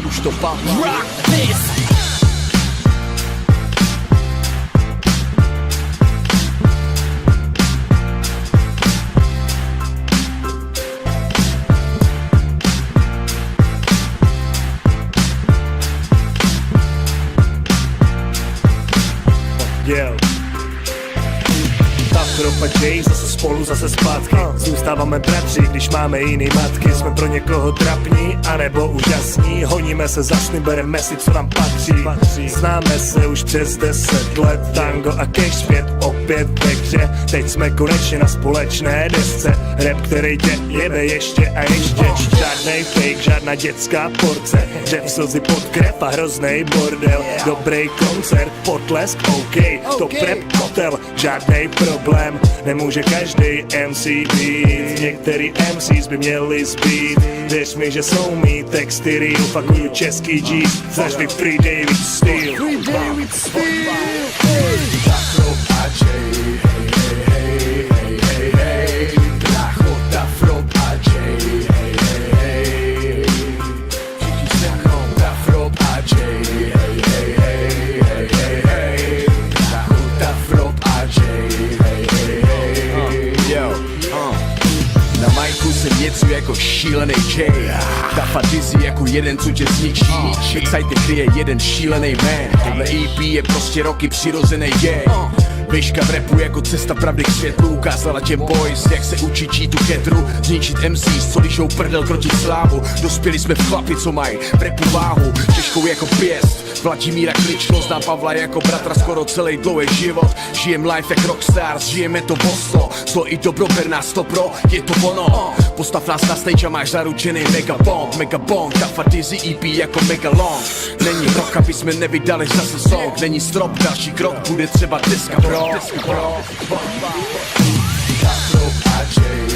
Už to padlo. Rock this! Yeah. Afrop a Jay, zase spolu, zase zpátky. Zůstáváme bratři, když máme jiný matky. Jsme pro někoho trapní, anebo úžasní. Honíme se za sny, bereme si, co nám patří. Známe se už přes 10 let. Tango a cash svět opět ve hře. Teď jsme konečně na společné desce. Rap, který tě jebe ještě a ještě. Žádnej fake, žádná dětská porce. Řev slzy pod krev a hroznej bordel. Dobrý koncert, potlesk, OK. Top rap kotel, žádnej problém. Nemůže každý MC být. Některý MCs by měli zbýt. Věř mi, že jsou mý texty real. Fakuju český G, zažli Free David Steel. Free David Steel. Afrop a Jay, hey, hey, hey, hey, hey. Bráchota, Afrop a Jay, hey, hey, hey. Všichni se mnou. Afrop a Jay, hey, hey, hey, hey, hey, hey. Bráchota, Afrop a Jay, hey, hey, hey. Yo, na majku jsem něco jako šílený Jay. Dafa Dizzy jako jeden, co tě zničí. Excite kryje jeden šílený man. Tohle EP je prostě roky přirozený děj. Výška v rapu jako cesta pravdy k světlu. Ukázala těm boys, jak se učí tu ketru. Zničit MCs, co ližou prdel, krotit slávu. Dospěli jsme v chlapi, co mají v rapu váhu. Těžkou jako pěst, Vladimíra Kličko. Znám Pavla jako bratra skoro celý dlouhý život. Žijem life jak rockstars, žijeme to boslo. Zlo i dobro, ber nás to pro, je to ono. Postav nás na stage a máš zaručený megabong. Dafa Dizzy EP jako megalong. Není rok, aby jsme nevydali zase song. Není strop, další krok, bude třeba deska bro. Afrop a Jay.